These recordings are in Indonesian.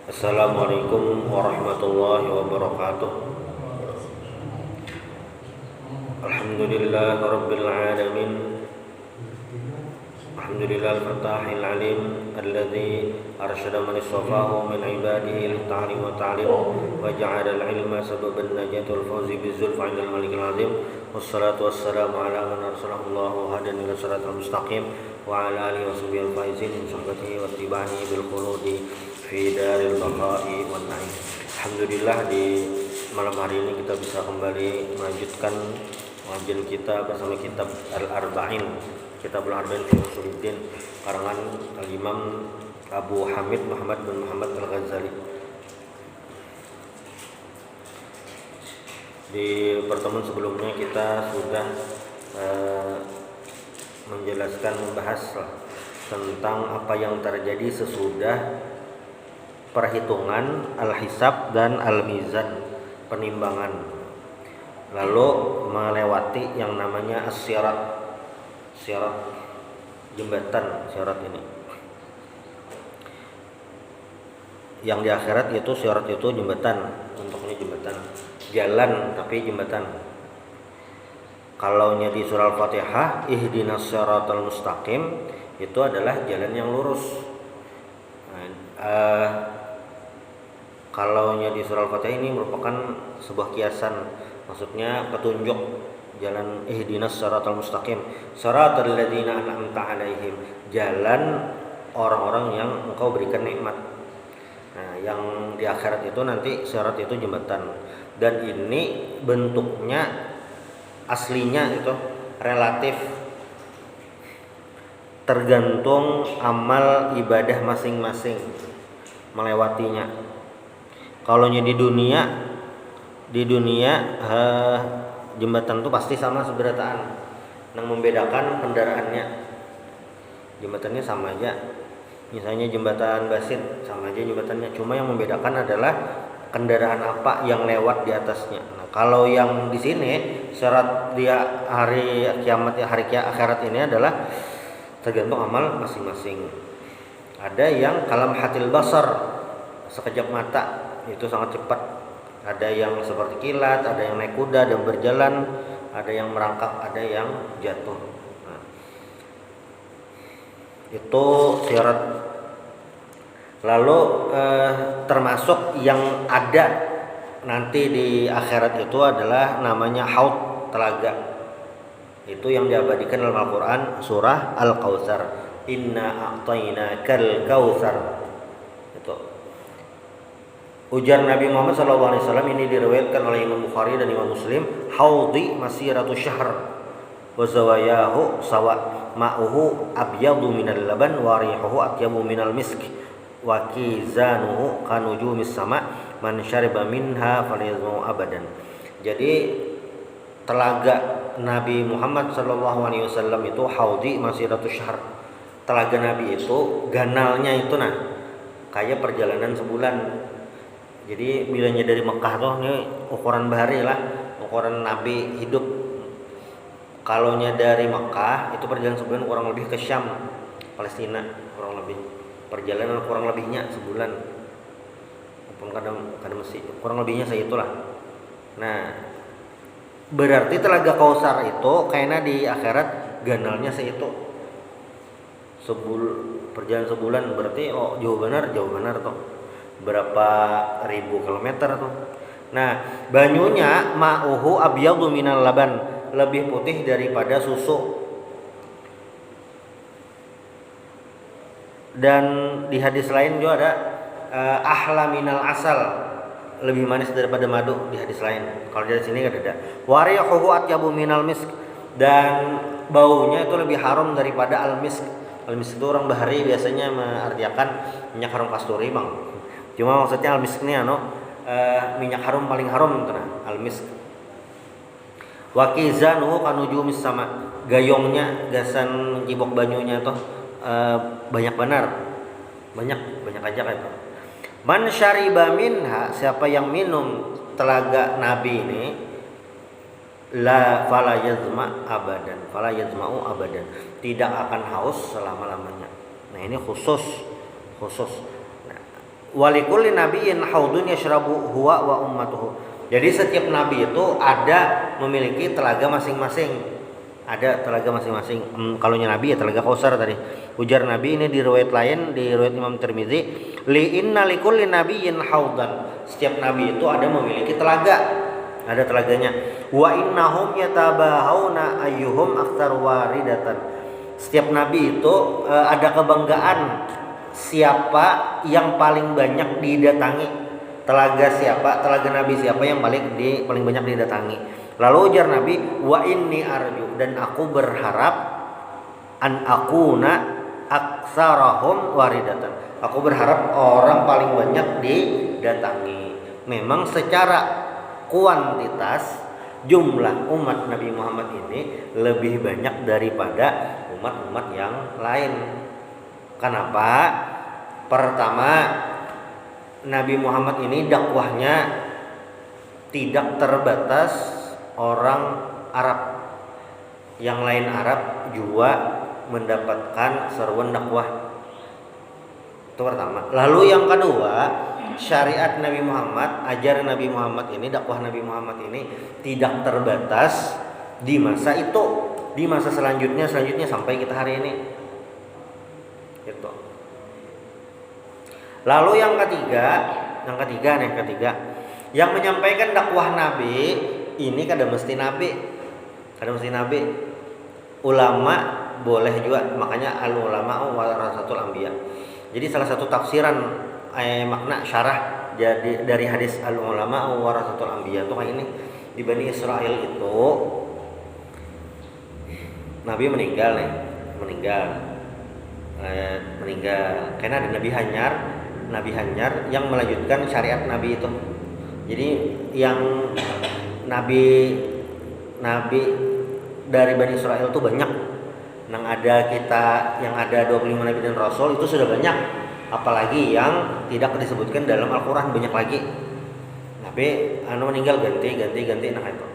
Assalamualaikum warahmatullahi wabarakatuh. Alhamdulillah rabbil alamin. Alhamdulillah al-fatahil alim alladzi arsyada man istafahu min ibadihi lit-ta'lim wa ta'lim wa ja'ala al-ilma sababan najati wal fawzi bizulfi 'indal malikil azim. Wassalatu wassalamu ala man arsalahu Allahu hadan ila siratal mustaqim wa ala alihi washabihi al-faizin min suhbatihi wa ittiba'ihi bil khuludi fi daril baqa'i wan na'im. Alhamdulillah, di malam hari ini kita bisa kembali melanjutkan kajian kita bersama kitab Al-Arba'in, Kitab Al-Arba'in fi Usuluddin karangan Al-Imam Abu Hamid Muhammad bin Muhammad Al-Ghazali. Di pertemuan sebelumnya kita sudah menjelaskan, membahas tentang apa yang terjadi sesudah perhitungan al-hisab dan al-mizan, penimbangan, lalu melewati yang namanya as-sirat, jembatan sirat ini. Yang di akhirat itu sirat itu jembatan, bentuknya jembatan, jalan tapi jembatan. Kalaunya di surah Al-Fatihah ihdinas siratal mustaqim, itu adalah jalan yang lurus. Kalaunya di surah Al-Fatihah ini merupakan sebuah kiasan, maksudnya petunjuk jalan ihdinas siratal mustaqim, siratal ladzina an'amta 'alaihim, jalan orang-orang yang engkau berikan nikmat. Nah, yang di akhirat itu nanti sirat itu jembatan, dan ini bentuknya aslinya itu relatif tergantung amal ibadah masing-masing melewatinya. Kalau di dunia jembatan itu pasti sama seberataan. Yang membedakan kendaraannya, jembatannya sama aja. Misalnya jembatan Basit sama aja jembatannya, cuma yang membedakan adalah kendaraan apa yang lewat di atasnya. Nah, kalau yang di sini syarat dia hari kiamat, hari akhirat ini adalah tergantung amal masing-masing. Ada yang kalam hatil basar, sekejap mata, itu sangat cepat. Ada yang seperti kilat, ada yang naik kuda dan berjalan, ada yang merangkak, ada yang jatuh. Nah, itu syarat. Lalu termasuk yang ada nanti di akhirat itu adalah namanya haud, telaga. Itu yang diabadikan dalam Al-Quran surah Al-Kautsar. Inna a'tainakal kautsar. Itu ujar Nabi Muhammad SAW, ini diriwayatkan oleh Imam Bukhari dan Imam Muslim. Haudi masiratu syahr wa zawayahu sawa ma'uhu abyadu minal laban wa rihuhu atyabu minal misk wa kizanuhu kanujumis sama man syariba minha falyazmu abadan. Jadi telaga Nabi Muhammad SAW itu haudi masiratu syahr. Telaga Nabi itu ganalnya itu kayak perjalanan sebulan. Jadi bilanya dari Mekah tuh, ini ukuran bahari lah, ukuran Nabi hidup. Kalaunya dari Mekah itu perjalanan sebulan kurang lebih ke Syam, Palestina, kurang lebih perjalanan kurang lebihnya sebulan. Walaupun kadang masih kurang lebihnya segitulah. Nah, berarti telaga Kautsar itu kayaknya di akhirat ganalnya segitu. Perjalanan sebulan berarti jauh benar tuh. Berapa ribu kilometer tuh. Nah, banyunya ma'uhu abyadu minal laban, lebih putih daripada susu. Dan di hadis lain juga ada ahla minal asal, lebih manis daripada madu di hadis lain. Kalau dari sini enggak ada. Warihuhu atyabu minal misk, dan baunya itu lebih harum daripada al-misk. Al-misk itu orang bahari biasanya mengartikan minyak harum kasturi, Bang. Cuma maksudnya al-misk ini minyak harum paling harum al-misk. Wa kizanuhu kanujumis sama, gayongnya, gasan jibok banyunya tuh banyak aja kayak itu. Man syariba minha, siapa yang minum telaga Nabi ini, la fala yazma'u abadan, tidak akan haus selama-lamanya. Nah, ini khusus. Nah, walikulli nabiyyin haudun yashrabu huwa wa ummatuhu. Jadi setiap nabi itu ada memiliki telaga masing-masing. Ada telaga masing-masing. Kalaunya nabi ya telaga Kausar tadi. Ujar nabi ini di riwayat lain, di riwayat Imam Tirmizi, li inna likulli nabiyyin haudan. Setiap nabi itu ada memiliki telaga. Ada telaganya. Wa innahum yatabahawna ayyuhum aktsar waridatan. Setiap nabi itu ada kebanggaan siapa yang paling banyak didatangi. Telaga siapa? Telaga nabi siapa yang paling banyak didatangi. Lalu ujar Nabi, wa inni arju, dan aku berharap an akuna aksarahum waridatan. Aku berharap orang paling banyak didatangi. Memang secara kuantitas jumlah umat Nabi Muhammad ini lebih banyak daripada umat-umat yang lain. Kenapa? Pertama, Nabi Muhammad ini dakwahnya tidak terbatas orang Arab. Yang lain Arab juga mendapatkan seruan dakwah. Itu pertama. Lalu yang kedua, syariat Nabi Muhammad, ajaran Nabi Muhammad ini, dakwah Nabi Muhammad ini tidak terbatas di masa itu, di masa selanjutnya sampai kita hari ini. Gitu. Lalu yang ketiga, yang menyampaikan dakwah Nabi ini kada mesti nabi. Ulama boleh juga, makanya al ulama warasatul anbiya. Jadi salah satu tafsiran makna syarah jadi dari hadis al ulama warasatul anbiya itu kayak ini. Di Bani Israel itu Nabi meninggal. Karena ada Nabi hanyar yang melanjutkan syariat Nabi itu. Jadi yang Nabi dari Bani Israel itu banyak. Yang ada 25 Nabi dan Rasul itu sudah banyak. Apalagi yang tidak disebutkan dalam Al-Quran banyak lagi. Nabi meninggal ganti nah itu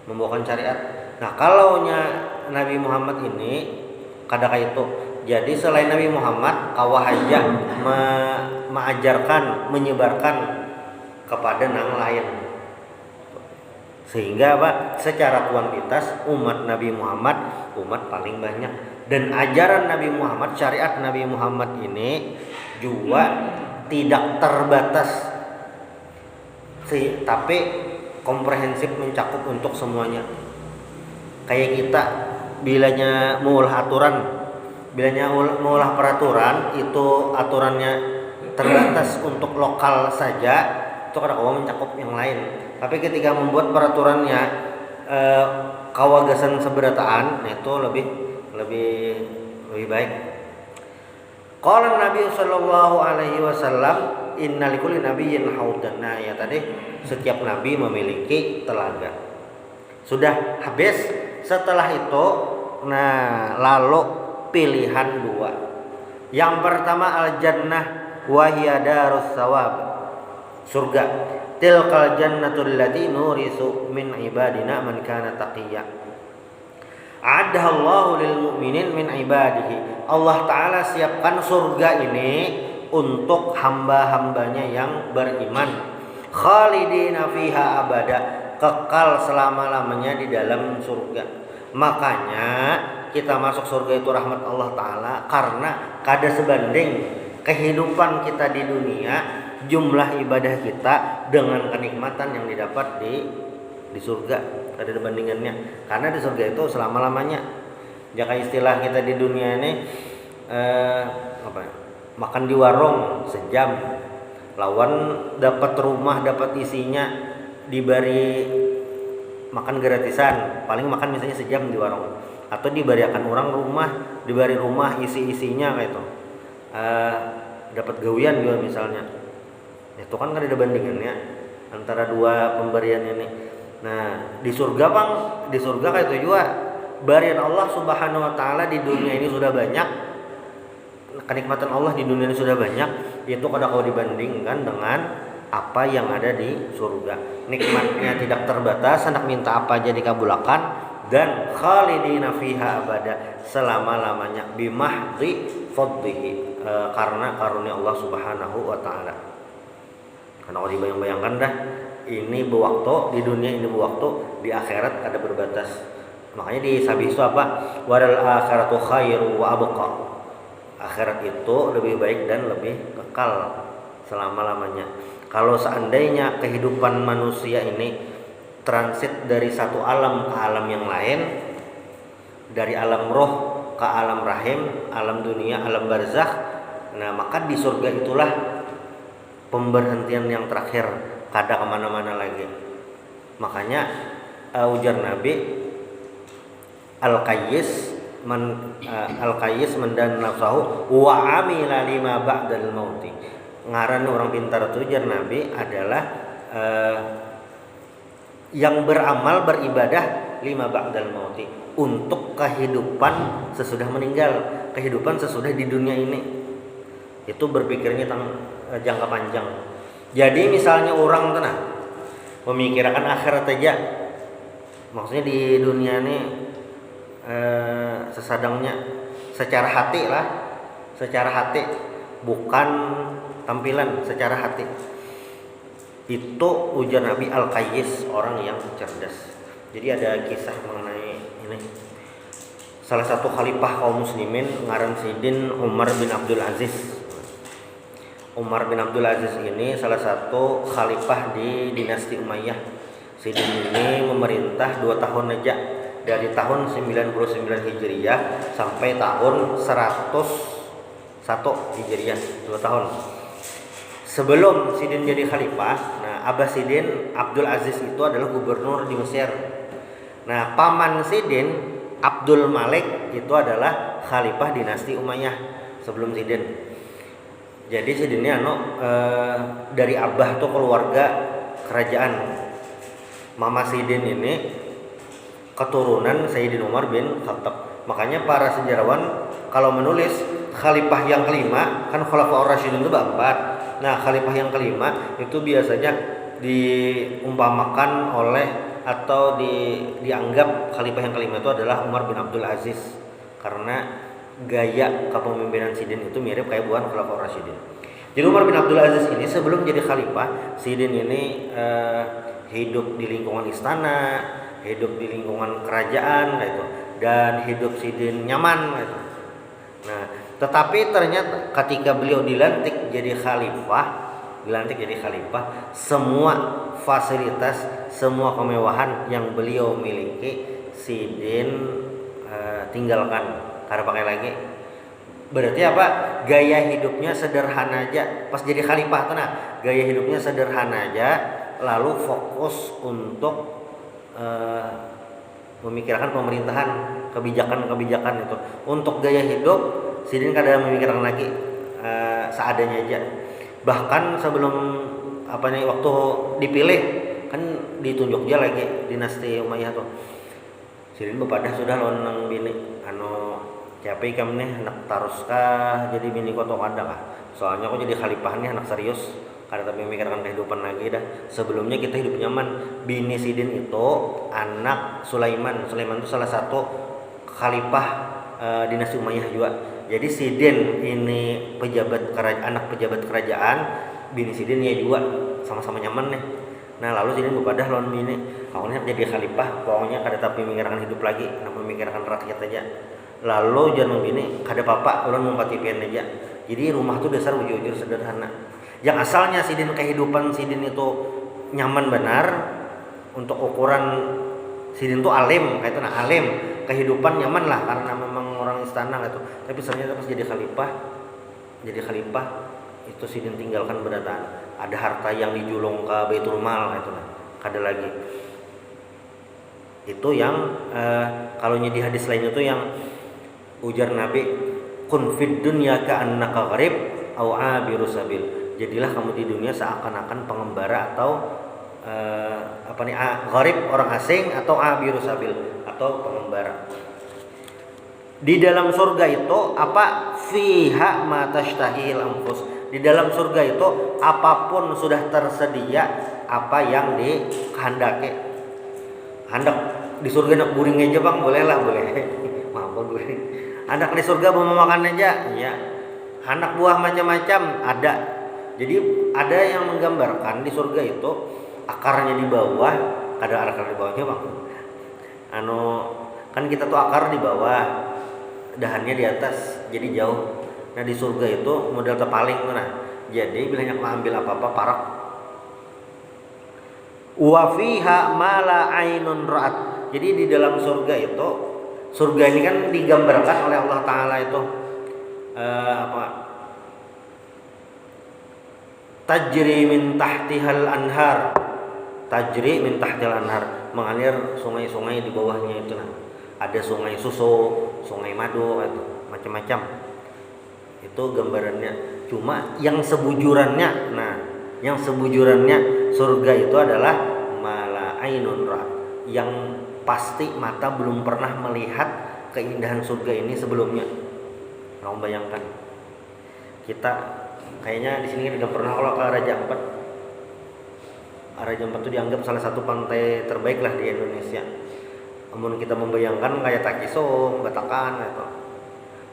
membawakan syariat. Nah kalaunya Nabi Muhammad ini kadang itu. Jadi selain Nabi Muhammad kawah aja mengajarkan, menyebarkan kepada nang lain. Sehingga secara kuantitas umat Nabi Muhammad umat paling banyak. Dan ajaran Nabi Muhammad, syariat Nabi Muhammad ini juga tidak terbatas tapi komprehensif, mencakup untuk semuanya. Kayak kita bilanya maulah peraturan itu aturannya terbatas untuk lokal saja, itu kadang-kadang mencakup yang lain. Tapi ketika membuat peraturannya kawagasan seberataan, itu lebih baik. Qala Nabi sallallahu alaihi wasallam, inna likulli nabiyyin haudan. Nah, ya tadi setiap nabi memiliki telaga. Sudah habis. Setelah itu, lalu pilihan dua. Yang pertama al-jannah wa hiya darus thawab. Surga. Tilkal jannatul lati nurisu min ibadina man kana taqiyya. A'adallahu lil mu'minin min ibadihi. Allah Ta'ala siapkan surga ini untuk hamba-hambanya yang beriman. Khalidina fiha abada, kekal selama-lamanya di dalam surga. Makanya kita masuk surga itu rahmat Allah Ta'ala, karena kada sebanding kehidupan kita di dunia, jumlah ibadah kita dengan kenikmatan yang didapat di surga. Ada bandingannya, karena di surga itu selama-lamanya. Jika istilah kita di dunia ini makan di warung sejam, lawan dapat rumah, dapat isinya, diberi makan gratisan, paling makan misalnya sejam di warung, atau diberikan orang rumah, diberi rumah isi-isinya kayak itu, dapat gawian juga misalnya. Itu kan ada bandingannya antara dua pemberian ini. Nah, di surga kayak itu juga barian Allah Subhanahu wa taala di dunia ini sudah banyak. Kenikmatan Allah di dunia ini sudah banyak, itu kalau dibandingkan dengan apa yang ada di surga. Nikmatnya tidak terbatas, hendak minta apa aja dikabulkan, dan khalidina fiha abada, selama-lamanya bimahdi fadlihi, karena karunia Allah Subhanahu wa taala. Karena kalau dibayang-bayangkan dah, ini bewaktu di dunia, ini bewaktu di akhirat ada berbatas. Makanya di sabih itu apa? Waral akhiratu khairu wa abqa. Akhirat itu lebih baik dan lebih kekal selama-lamanya. Kalau seandainya kehidupan manusia ini transit dari satu alam ke alam yang lain, dari alam roh ke alam rahim, alam dunia, alam barzakh, nah maka di surga itulah pemberhentian yang terakhir, kada kemana-mana lagi. Makanya ujar Nabi, al-qayyis mendan nafsahu wa amila lima ba'dal mauti. Ngaran orang pintar itu ujar Nabi adalah yang beramal beribadah lima ba'dal mauti, untuk kehidupan sesudah meninggal, kehidupan sesudah di dunia ini. Itu berpikirnya tentang jangka panjang. Jadi misalnya orang tuh memikirkan akhirat aja, maksudnya di dunia ini sesadangnya secara hati lah, secara hati, bukan tampilan, secara hati. Itu ujar Nabi al-qayyis, orang yang cerdas. Jadi ada kisah mengenai ini. Salah satu khalifah kaum muslimin ngaran Sidin Umar bin Abdul Aziz. Umar bin Abdul Aziz ini salah satu khalifah di dinasti Umayyah. Sidin ini memerintah 2 tahun aja, dari tahun 99 Hijriyah sampai tahun 101 Hijriyah, 2 tahun. Sebelum Sidin jadi khalifah, nah Abah Sidin Abdul Aziz itu adalah gubernur di Mesir. Nah paman Sidin Abdul Malik itu adalah khalifah dinasti Umayyah sebelum Sidin. Jadi Sidin ini dari Abah tuh keluarga kerajaan. Mama Sidin ini keturunan Sayyidina Umar bin Khattab. Makanya para sejarawan kalau menulis khalifah yang kelima, kan Khulafaur Rasyidun itu 4. Nah, khalifah yang kelima itu biasanya diumpamakan oleh atau dianggap khalifah yang kelima itu adalah Umar bin Abdul Aziz, karena gaya kepemimpinan Sidin itu mirip kayak bukan Khulafaur Rasyidin. Jadi Umar bin Abdul Aziz ini sebelum jadi khalifah, Sidin ini hidup di lingkungan istana, hidup di lingkungan kerajaan gitu, dan hidup Sidin nyaman gitu. Nah, tetapi ternyata ketika beliau dilantik jadi khalifah, semua fasilitas, semua kemewahan yang beliau miliki Sidin tinggalkan karena pakai lagi. Berarti apa? Gaya hidupnya sederhana aja. Pas jadi khalifah gaya hidupnya sederhana aja, lalu fokus untuk memikirkan pemerintahan, kebijakan-kebijakan itu. Untuk gaya hidup Sidin kadang memikirkan lagi seadanya aja. Bahkan sebelum waktu dipilih kan ditunjuk dia lagi dinasti Umayyah tuh. Sidin bepadah sudah lonang bini capek kamu nih anak taruskah jadi bini kau atau ada kah? Soalnya aku jadi khalifah nih anak serius, karena tapi memikirkan kehidupan lagi dah. Sebelumnya kita hidup nyaman. Bini Sidin itu anak Sulaiman. Sulaiman itu salah satu khalifah dinasti Umayyah juga. Jadi Sidin ini anak pejabat kerajaan, bini Sidin ya juga sama-sama nyaman nih. Nah lalu Sidin bepadah lawan bini, awalnya jadi khalifah, pokoknya kada tapi memikirkan hidup lagi, memikirkan rakyat aja. Lalu jangan bini kada apa-apa, ulun mumpatipian aja. Jadi rumah tuh dasar ujur-ujur sederhana. Yang asalnya Sidin kehidupan Sidin itu nyaman benar, untuk ukuran Sidin tuh alim, kayak itu alim, kehidupan nyaman lah karena memang orang istana gitu. Tapi ternyata pas jadi khalifah itu Sidin tinggalkan berataan. Ada harta yang dijulung ke Baitul Mal gitu kada lagi. Itu yang kalau di hadis lain itu yang ujar Nabi, kun fid dunya ka'annaka gharib au abiru sabil. Jadilah kamu di dunia seakan-akan pengembara atau gharib orang asing, atau abiru sabil atau pengembara. Di dalam surga itu fiha ma tashtahil anfus. Di dalam surga itu apapun sudah tersedia apa yang dikehendaki. Hendak di surga nak guring aja bang, boleh. Maaf guring. Hendak di surga mau makan aja, ya. Anak buah macam-macam ada. Jadi ada yang menggambarkan di surga itu akarnya di bawah, ada akar di bawahnya bang. Kan kita tuh akar di bawah, dahannya di atas, jadi jauh. Nah di surga itu model terpaling tuh, nah. Jadi bila mau ambil apa-apa parak. Wa fiha ma la ainun ra'at. Jadi di dalam surga itu, surga ini kan digambarkan oleh Allah Taala itu tajri min tahtihal anhar. Tajri min tahtihal anhar, mengalir sungai-sungai di bawahnya itu, nah. Ada sungai susu, sungai madu, itu macam-macam. Itu gambarannya. Cuma yang sebujurannya, yang sebujurannya surga itu adalah mala ainun ra'at, yang pasti mata belum pernah melihat keindahan surga ini sebelumnya. Kamu bayangkan, kita kayaknya di sini tidak pernah kalau ke Raja Ampat. Raja Ampat itu dianggap salah satu pantai terbaik lah di Indonesia. Namun kita membayangkan kayak Takisong, Batakan gitu.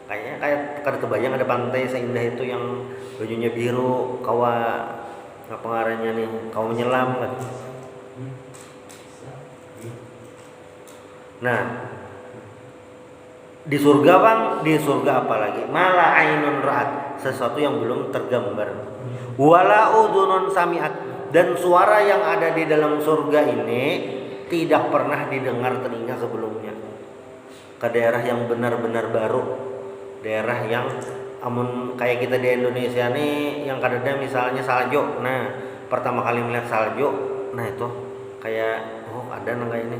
Kayaknya kayak kada kebayang ada pantai seindah itu yang bajunya biru, kawa apa ngarannya nih, kawa menyelam kan. Nah, di surga bang, di surga apa lagi? Mala ainun ra'at, sesuatu yang belum tergambar. Wala udhunun sami'at, dan suara yang ada di dalam surga ini tidak pernah didengar telinga sebelumnya. Ke daerah yang benar-benar baru, daerah yang kayak kita di Indonesia nih yang kadang misalnya salju. Nah pertama kali melihat salju, nah itu kayak ada kayak ini.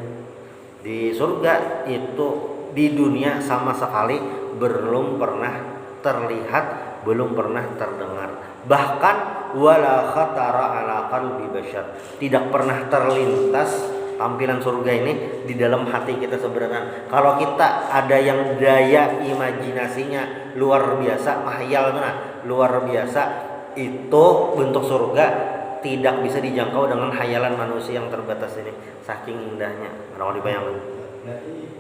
Di surga itu, di dunia sama sekali belum pernah terlihat, belum pernah terdengar. Bahkan wala khatara ala qalbi bashar, tidak pernah terlintas tampilan surga ini di dalam hati kita sebenarnya. Kalau kita ada yang daya imajinasinya luar biasa, mahayal luar biasa, itu bentuk surga tidak bisa dijangkau dengan hayalan manusia yang terbatas ini. Saking indahnya, kalau dibayangkan. Berarti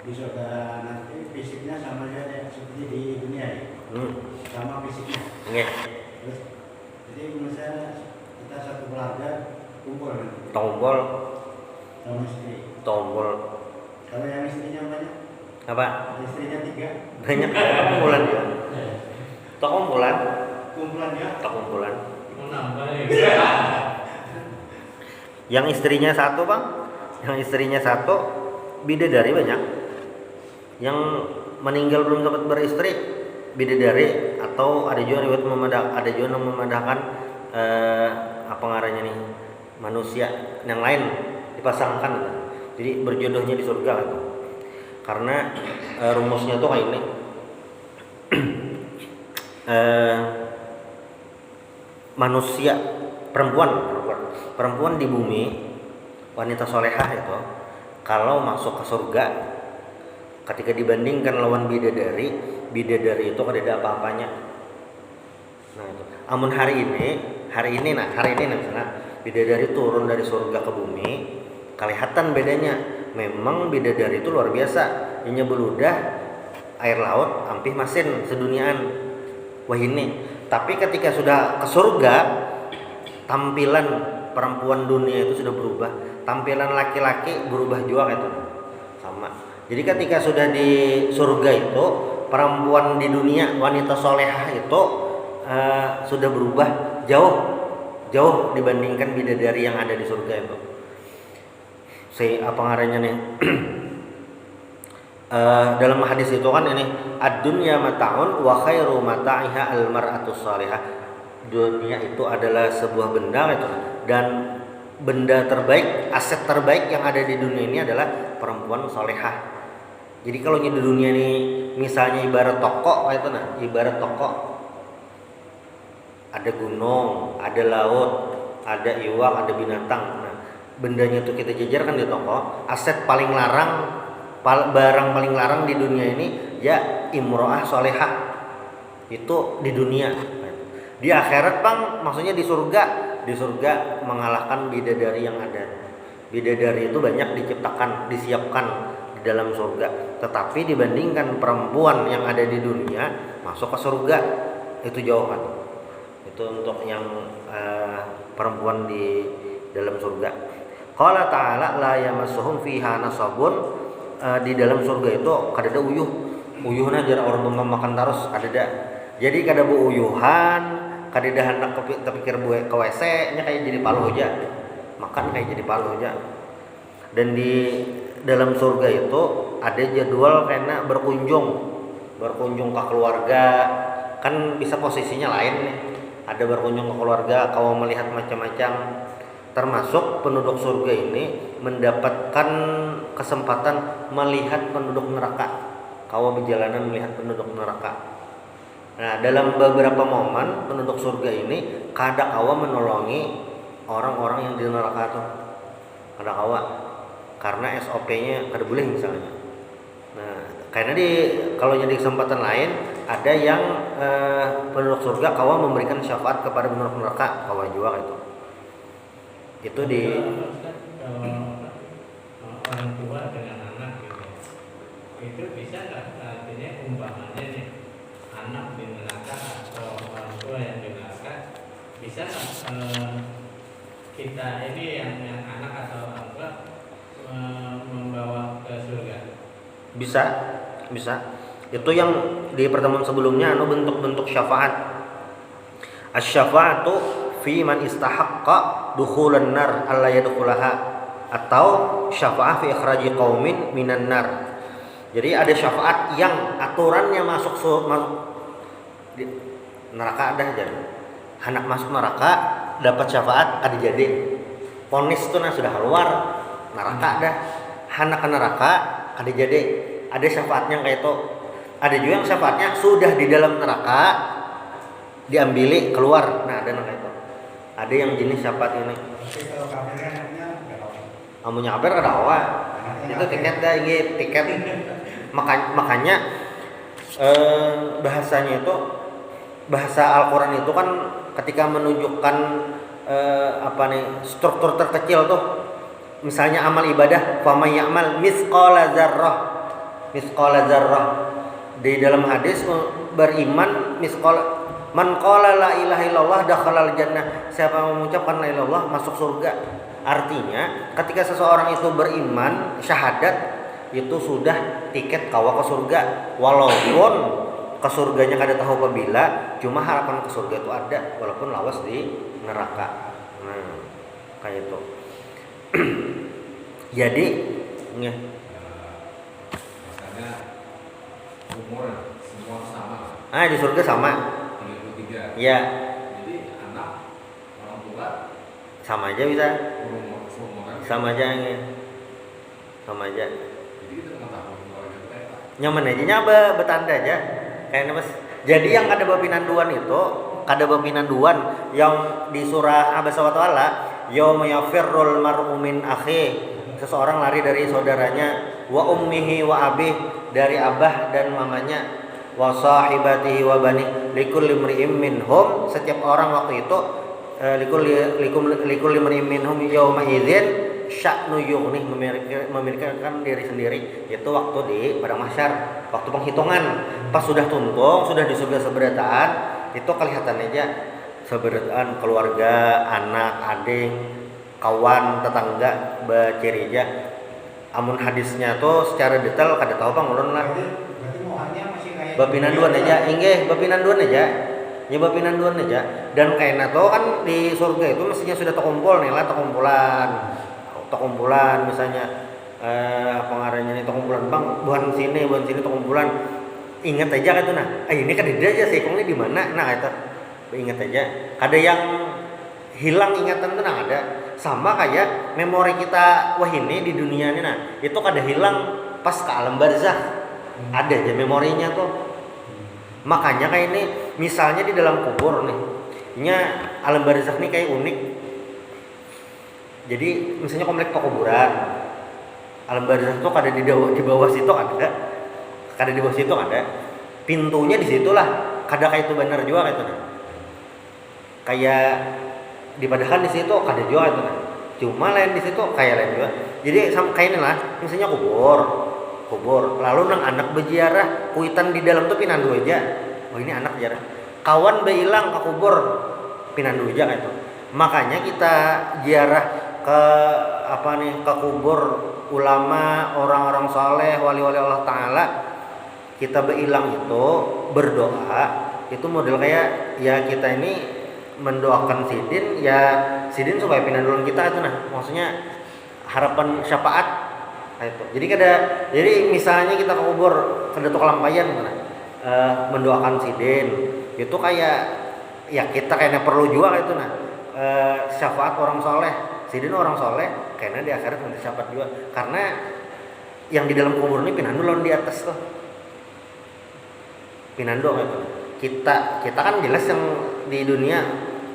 di surga nanti fisiknya sama saja seperti di dunia ya? Sama fisiknya. Okay. Terus, jadi misalnya kita satu keluarga kumpul. Tombol. Sama istri. Tombol. Kalau yang istrinya banyak? Apa? Istrinya 3. Banyak. Kumpulan ya. Kumpulan. Kumpulannya? Kumpulan. Menambah Yang istrinya satu bang, yang istrinya satu, bidadari banyak. Yang meninggal belum sempat beristri, bidadari, atau ada juga riwayat memadahkan apa ngarannya nih, manusia yang lain dipasangkan, jadi berjodohnya di surga gitu. Karena rumusnya tuh kayak ini. Manusia perempuan di bumi, wanita solehah itu kalau masuk ke surga, ketika dibandingkan lawan bidadari itu kan ada apa-apanya. Nah itu. Amun hari ini misalnya bidadari turun dari surga ke bumi, kelihatan bedanya. Memang bidadari itu luar biasa, inya beludah air laut ampih masin seduniaan. Wah ini. Tapi ketika sudah ke surga, tampilan perempuan dunia itu sudah berubah, tampilan laki-laki berubah juga gitu. Sama. Jadi ketika sudah di surga itu, perempuan di dunia, wanita solehah itu sudah berubah jauh dibandingkan bidadari yang ada di surga itu. Apa ngarannya nih? Dalam hadis itu kan ini ad-dunya mata'un wa khairu mata'iha al-mar'atus salihah. Dunia itu adalah sebuah benda gitu, dan benda terbaik, aset terbaik yang ada di dunia ini adalah perempuan solehah. Jadi kalau di dunia ini misalnya ibarat toko itu ibarat toko, ada gunung, ada laut, ada iwak, ada binatang. Nah, bendanya itu kita jajarkan di toko. Aset paling larang, barang paling larang di dunia ini ya imro'ah solehah, itu di dunia. Di akhirat bang, maksudnya di surga mengalahkan bidadari yang ada. Bidadari itu banyak disiapkan di dalam surga, tetapi dibandingkan perempuan yang ada di dunia masuk ke surga itu jauhan. Itu untuk yang perempuan di dalam surga. Qala ta'ala la yamassuhum fiha nasabun. Di dalam surga itu kadada uyuh. Uyuhna jar orang makan terus kadada. Jadi kada bu uyuhan, kadada hendak kepikir buat ke WC nya kayak jadi palu aja. Makan kayak jadi palu aja. Dan di dalam surga itu ada jadwal karena berkunjung ke keluarga, kan bisa posisinya lain nih. Ada berkunjung ke keluarga, kau melihat macam-macam. Termasuk penduduk surga ini mendapatkan kesempatan melihat penduduk neraka. Kau berjalanan melihat penduduk neraka. Nah, dalam beberapa momen penduduk surga ini kada kawa menolongi orang-orang yang di neraka tuh. Kada kawa. Karena SOP-nya kada boleh misalnya. Nah, karena kalau jadi kesempatan lain ada yang penduduk surga kawa memberikan syafaat kepada penduduk neraka, kawa juga itu. Itu di orang tua dengan anak gitu. Itu bisa nggak artinya umpamanya nih anak di neraka atau orang tua yang di neraka bisa kita ini yang anak atau orang tua membawa ke surga? Bisa. Itu yang di pertemuan sebelumnya bentuk-bentuk syafaat. Asy-syafa'atu fi man istahaqqa dukhulan nar alla yadkhulaha, atau syafa'ah fi ikhraji qaumin minan nar. Jadi ada syafaat yang aturannya masuk di neraka ada aja. Anak masuk neraka dapat syafaat ada jadi. Ponis itu sudah keluar neraka ada. Anak ke neraka ada jadi. Ada syafaatnya kayak itu. Ada juga yang syafaatnya sudah di dalam neraka diambili keluar. Nah, ada kayak itu. Ada yang jenis syafaat ini. Tapi kalau kafirnya anaknya berapa? Amunnya kafir ada awal. Itu tiket dah ini tiket. Makanya bahasanya itu bahasa Al-Qur'an itu kan ketika menunjukkan struktur terkecil tuh. Misalnya amal ibadah, faman ya'mal misqala dzarrah. Di dalam hadis beriman man qala la ilaha illallah dakhalal jannah. Siapa yang mengucapkan la ilaha illallah masuk surga. Artinya ketika seseorang itu beriman syahadat itu sudah tiket kawa ke surga. Walaupun ke surganya kada tahu apabila, cuma harapan ke surga itu ada walaupun lawas di neraka. Nah, kayak itu. Jadi ya. Makanya umur semua sama. Di surga sama. 33. Ya, Jadi anak orang tua sama aja bisa. umur Sama aja ya. Sama aja. Jadi kita mengetahui keluarga mereka. Nyaman aja nyaba betanda aja. Kayaknya Mas. Jadi yang ada babinanduan itu, kada babinanduan yang di surah Abasa wa Ta'ala, yauma yafirrul mar'u min akhi. Seseorang lari dari saudaranya, wa ummihi wa abih, dari abah dan mamanya, wa sahibatihi wa bani, likulli imri'in minhum, setiap orang waktu itu likulli imri'in minhum yauma idzin sya'nu yughnih, memikirkan diri sendiri. Itu waktu di padang mahsyar, waktu penghitungan. Pas sudah tuntung, sudah di surga seberataan, itu kelihatan aja seberataan keluarga, anak, adik, kawan, tetangga, bacirija. Amun hadisnya tuh secara detail kada tahu Bang ulun lah. Berarti mohonnya masih kayak Bapinanduan aja, inggih bapinanduan aja. Ya bapinanduan aja. Dan kayaknya tuh kan di surga itu mestinya sudah terkumpul nih lah terkumpulan misalnya apa ngarannya nih terkumpulan Bang, buan sini terkumpulan. Ingat aja kan tuh ini kan aja sih kong ini di mana? Nah itu ingat aja. Ada yang hilang ingatan tuh ada. Sama kayak memori kita ini di dunia ini itu kada hilang pas ke alam barzakh. Ada aja memorinya tuh. Makanya kayak ini misalnya di dalam kubur nih. Alam barzakh nih kayak unik. Jadi misalnya komplek kuburan. Alam barzakh tuh kada di bawah situ ada. Kada di bawah situ ada. Pintunya di situlah. Kada kayak itu benar juga kayak itu. Kayak dipadahkan di situ kada juga itu cuma lain di situ kayak lain juga. Jadi kayak ini lah misalnya kubur lalu nang anak berziarah kuitan di dalam tuh pinandu aja. Oh ini anak ziarah kawan behilang ke kubur pinanduja itu. Makanya kita ziarah ke ke kubur ulama, orang-orang saleh, wali-wali Allah Ta'ala, kita berilang itu berdoa itu model kayak ya kita ini mendoakan sidin ya sidin supaya pinandulan kita itu maksudnya harapan syafaat itu. Jadi misalnya kita ke kubur ke Datuk Lampayan mendoakan sidin itu kayak ya kita kayaknya perlu juga itu syafaat orang soleh, sidin orang soleh kayaknya di akhirat nanti syafaat juga karena yang di dalam kubur ini pinandulan di atas tuh pinando gitu. Kita kan jelas yang di dunia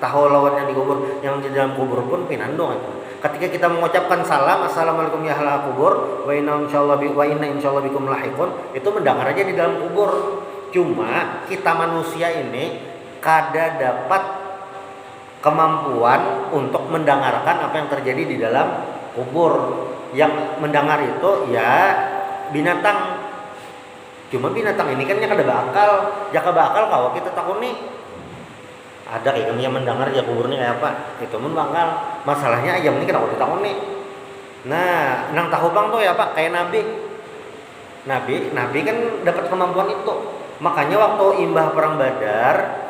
tahu lawannya di kubur, yang di dalam kubur pun pinando gitu. Ketika kita mengucapkan salam assalamualaikum ya ahlal kubur wa inna insyaallah bikum lahiqun, itu mendengar aja di dalam kubur. Cuma kita manusia ini kada dapat kemampuan untuk mendengarkan apa yang terjadi di dalam kubur. Yang mendengar itu ya binatang. Cuma binatang ini kan kada bakal, kalau kita takut nih ada kayak yang mendengar ya kuburnya kayak apa, itu pun bakal. Masalahnya ayam ini kenapa ditakut nih? Nah, nang tahu bang tuh ya Pak, kayak Nabi kan dapat kemampuan itu. Makanya waktu imbah perang Badar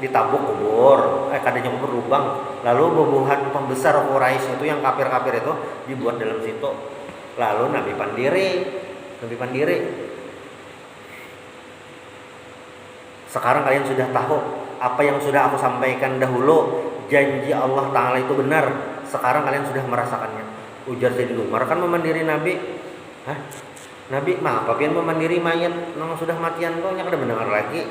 ditabuk kubur, kadanya kubur lubang, lalu bubuhan pembesar Quraisy itu yang kafir-kafir itu dibuat dalam situ. Lalu Nabi pandiri. Sekarang kalian sudah tahu apa yang sudah aku sampaikan dahulu, janji Allah Ta'ala itu benar. Sekarang kalian sudah merasakannya. Ujar Sayyidina Umar kan memandiri Nabi. Hah? Nabi mah apa pian memandiri mayat nang sudah matian tuh nya kada mendengar lagi.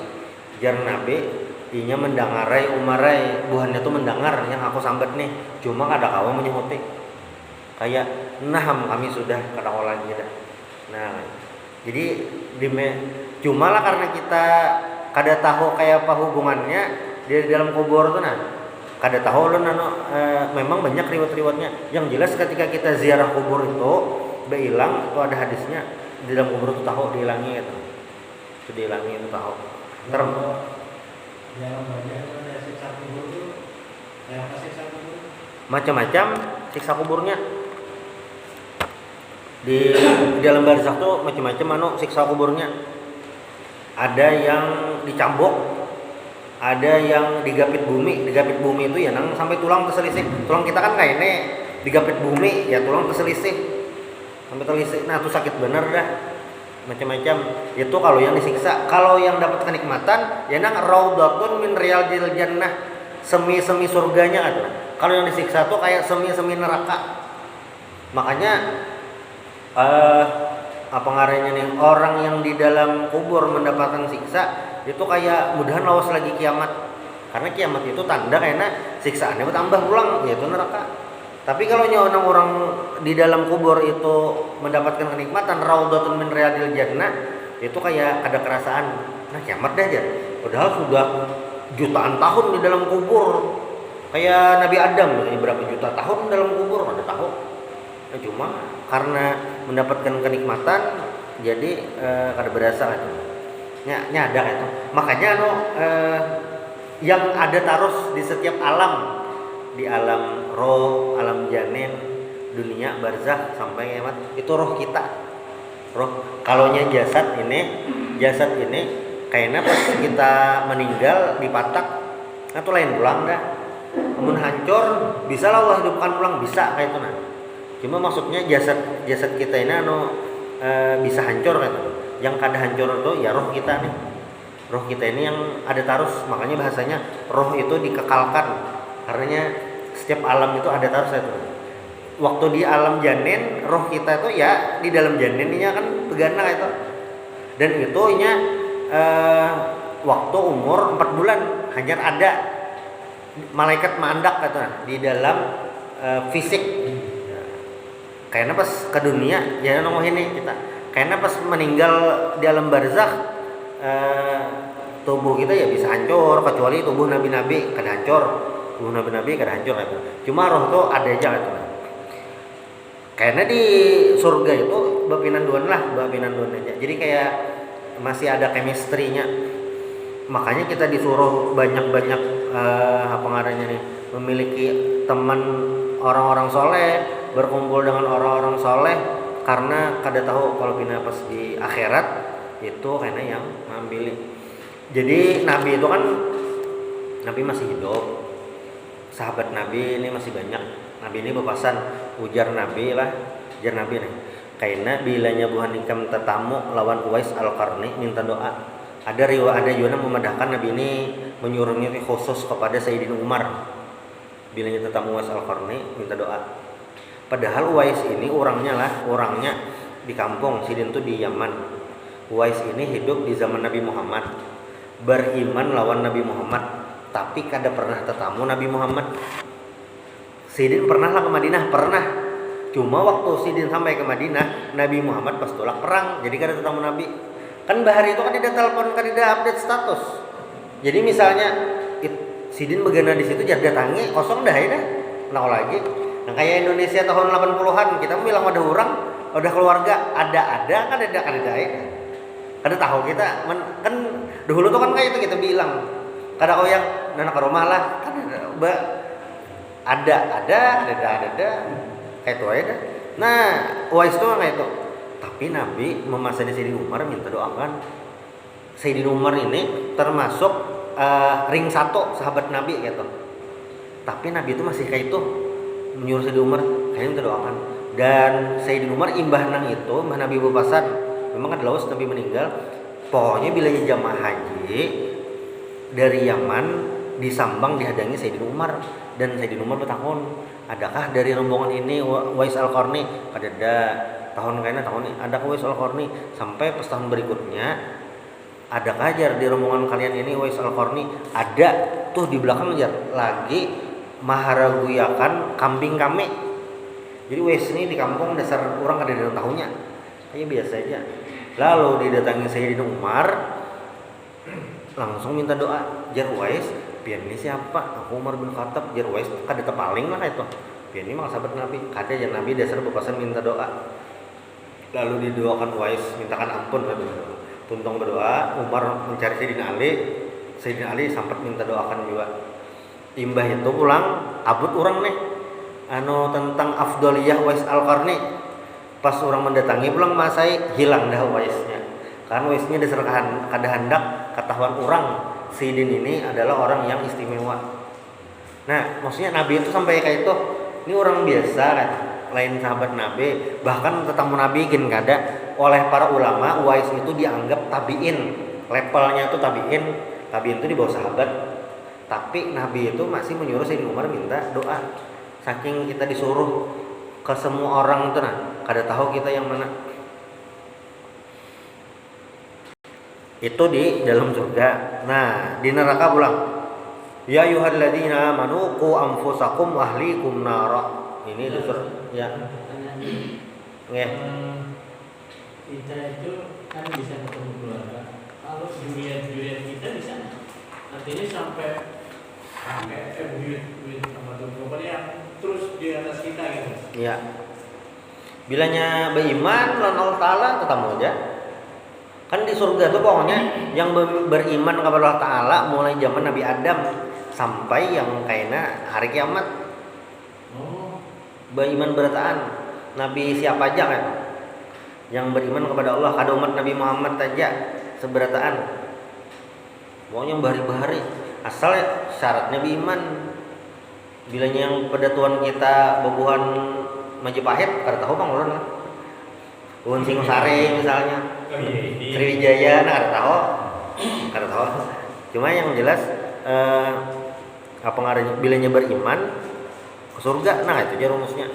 Jar Nabi inya mendengarai umarai buhannya tuh mendengar yang aku sambat nih. Cuma kada kawa menyehuti. Kayak naham kami sudah kada kawa lagi dah. Nah, jadi cuma lah karena kita kada tahu kayak apa hubungannya di dalam kubur tuh kada tahu memang banyak riwayat-riwayatnya. Yang jelas ketika kita ziarah kubur itu beilang itu ada hadisnya di dalam kubur itu tahu dihilangi itu. Itu dihilangi itu tahu. Dalam baca itu ada siksa kubur itu kayak apa siksa kubur? Macam-macam siksa kuburnya. Di dalam barzakh tuh macam-macam siksa kuburnya. Ada yang dicambuk, ada yang digapit bumi. Digapit bumi itu ya nang sampai tulang terselisih. Tulang kita kan kayak ini digapit bumi ya tulang terselisih sampai terselisih. Nah itu sakit bener dah. Macam-macam. Itu kalau yang disiksa. Kalau yang dapat kenikmatan ya nang raudhatun min riyadil jannah, semi-semi surganya kan. Kalau yang disiksa tuh kayak semi-semi neraka. Makanya apa ngarannya nih, orang yang di dalam kubur mendapatkan siksa itu kayak mudahan lawas lagi kiamat. Karena kiamat itu tanda karena siksaannya bertambah pulang, yaitu neraka. Tapi kalau orang di dalam kubur itu mendapatkan kenikmatan raudhatun min riyadil jannah, itu kayak ada kerasaan nah kiamat dah aja. Padahal sudah jutaan tahun di dalam kubur. Kayak Nabi Adam berapa juta tahun dalam kubur ada tahu. Nah, cuma karena mendapatkan kenikmatan jadi kada berasa itu nyada itu. Makanya yang ada terus di setiap alam, di alam roh, alam janin, dunia barzakh sampai kiamat itu roh kita. Roh kalaunya jasad ini kayaknya pas kita meninggal dipatak itu lain pulang dah. Namun hancur bisa lah Allah hidupkan pulang bisa kayak itu Cuma maksudnya jasad kita ini bisa hancur kan. Yang kada hancur itu ya roh kita nih. Roh kita ini yang ada tarus. Makanya bahasanya roh itu dikekalkan. Karena setiap alam itu ada tarus itu. Waktu di alam janin, roh kita itu ya di dalam janinnya kan begana itu. Dan itu waktu umur 4 bulan hanya ada malaikat mandak gitu di dalam fisik. Kayaknya pas ke dunia ya nongol ini kita. Kayaknya pas meninggal di alam barzakh tubuh kita ya bisa hancur kecuali tubuh nabi-nabi kada hancur. Tubuh nabi-nabi kada hancur gitu. Cuma roh tuh ada aja gitu. Kayaknya di surga itu bapinan duan aja. Jadi kayak masih ada chemistry-nya. Makanya kita disuruh banyak-banyak apa ngarannya nih, memiliki teman orang-orang soleh, berkumpul dengan orang-orang soleh, karena kada tahu kalau pina pas di akhirat itu kayaknya yang ngambil. Jadi Nabi itu kan Nabi masih hidup, sahabat Nabi ini masih banyak. Nabi ini bepasan, ujar Nabi nih, kaina bilanya buhan ikam tetamu lawan Uwais Al-Qarni minta doa. Ada juga memadahkan Nabi ini menyuruhnya khusus kepada Sayyidina Umar. Bilanya tetamu Uwais Al-Qarni minta doa. Padahal Uwais ini orangnya di kampung Sidin itu di Yaman. Uwais ini hidup di zaman Nabi Muhammad, beriman lawan Nabi Muhammad, tapi kada pernah tetamu Nabi Muhammad. Sidin pernah lah ke Madinah, pernah. Cuma waktu Sidin sampai ke Madinah, Nabi Muhammad pas tolak perang, jadi kada tetamu Nabi. Kan bahari itu kan tidak telepon, kan tidak update status. Jadi misalnya Sidin begana di situ jadi datangi kosong dah ya dah. Nah lagi. Nah kayak Indonesia tahun 80-an kita bilang ada orang, ada keluarga, ada kan ada ya. Kada tahu kita kan dulu tuh kan kayak itu kita bilang. Kada kau yang anak rumah lah, kan ada kayak itu aja dah. Nah, Uwais itu kayak itu. Tapi Nabi memasani Sayyidina Umar minta doakan. Sayyidina Umar ini termasuk ring 1 sahabat Nabi gitu. Tapi Nabi itu masih kayak itu menyuruh Sayyidina Umar kayaknya minta doakan. Dan Sayyidina Umar imbah nang itu, mbah Nabi bepasan. Memang kan lawas Nabi meninggal. Pokoknya bila jamaah haji dari Yaman disambang dihadangi Sayyidina Umar, dan Sayyidina Umar bertakon, adakah dari rombongan ini Uwais Al-Qarni? Kada tahun ini ada Uwais Al-Qarni. Sampai pas tahun berikutnya, adakah jar di rombongan kalian ini Uwais Al-Qarni? Ada tuh di belakang jar lagi maharaguyakan kambing kami. Jadi Uwais ini di kampung dasar orang kada ada tahunya, kayak biasa aja. Lalu didatangi Sayyidina Umar, langsung minta doa. Jar Uwais, pian ini siapa? Aku Umar bin Khattab. Jar Uwais kada tepaling lah itu. Pian ini mah sahabat Nabi. Kada ya Nabi dasar bepasan minta doa. Lalu didoakan Uwais, mintakan ampun. Tuntung berdoa, Umar mencari Sayyidina Ali. Sayyidina Ali sempat minta doakan juga. Imbah itu pulang, abut orang nih tentang afdoliyah Uwais Al-Qarni. Pas orang mendatangi pulang masai hilang dah Uwaisnya. Karena Uwaisnya dasar kada hendak ketahuan orang Sidin ini adalah orang yang istimewa. Nah, maksudnya Nabi itu sampai kayak itu, ini orang biasa kan, lain sahabat Nabi, bahkan tetamu Nabi gin kada. Oleh para ulama Uwais itu dianggap tabiin, levelnya itu tabiin itu di bawah sahabat. Tapi Nabi itu masih menyuruh Sayyidina Umar minta doa. Saking kita disuruh ke semua orang itu kada tahu kita yang mana. Itu di dalam surga. Nah, di neraka pulang. Ya ayyuhalladzina amanu qu anfusakum wa ahlikum nara. Ini di surga ya. Nggih. Kita itu kan bisa ketemu keluarga. Kalau durian kita di sana. Artinya sampai duit sama pokoknya terus di atas kita gitu. Iya. Bilanya beriman lawan Allah Ta'ala ketemu aja. Kan di surga tuh pokoknya yang beriman kepada Allah Ta'ala mulai zaman Nabi Adam sampai yang kayaknya hari kiamat. Beriman berataan Nabi siapa aja kan yang beriman kepada Allah, kada umat Nabi Muhammad aja seberataan. Pokoknya bahari-bahari asal syaratnya beriman. Bilanya yang pada Tuhan kita bebuhan Majapahit, kada tahu bang ulun lah. Buhan Singosari misalnya, Sriwijaya, kada tahu. Cuma yang jelas apa ngarannya bilanya beriman ke surga, nah itu aja rumusnya.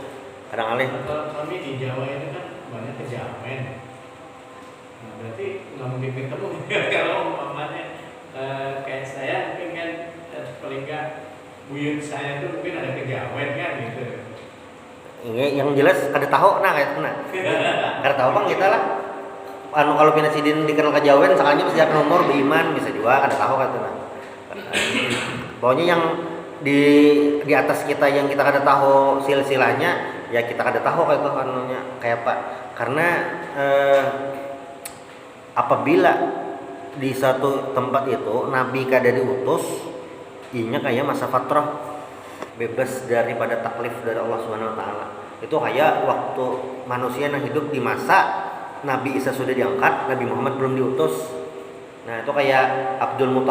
Kadang alih. Kami di Jawa itu kan banyak kejawen. Nah, berarti nggak mungkin ketemu kalau umpamanya kayak saya mungkin kan paling nggak buyut saya itu mungkin ada kejawen kan gitu. Ini yang jelas kada tahu kayak itu kada tahu bang kita lah. Kalau Pina Sidin dikenal kejawen sakanya sejak nomor beriman bisa juga kada tahu kan itu Pokoknya yang di atas kita yang kita kada tahu silsilahnya ya kita kada tahu kayak itu anunya kayak apa. Karena apabila di satu tempat itu Nabi kada diutus Inya kayak masa fatrah, bebas daripada taklif dari Allah Subhanahu wa taala. Itu kayak waktu manusia yang hidup di masa Nabi Isa sudah diangkat, Nabi Muhammad belum diutus. Nah, itu kayak Abdul Muthalib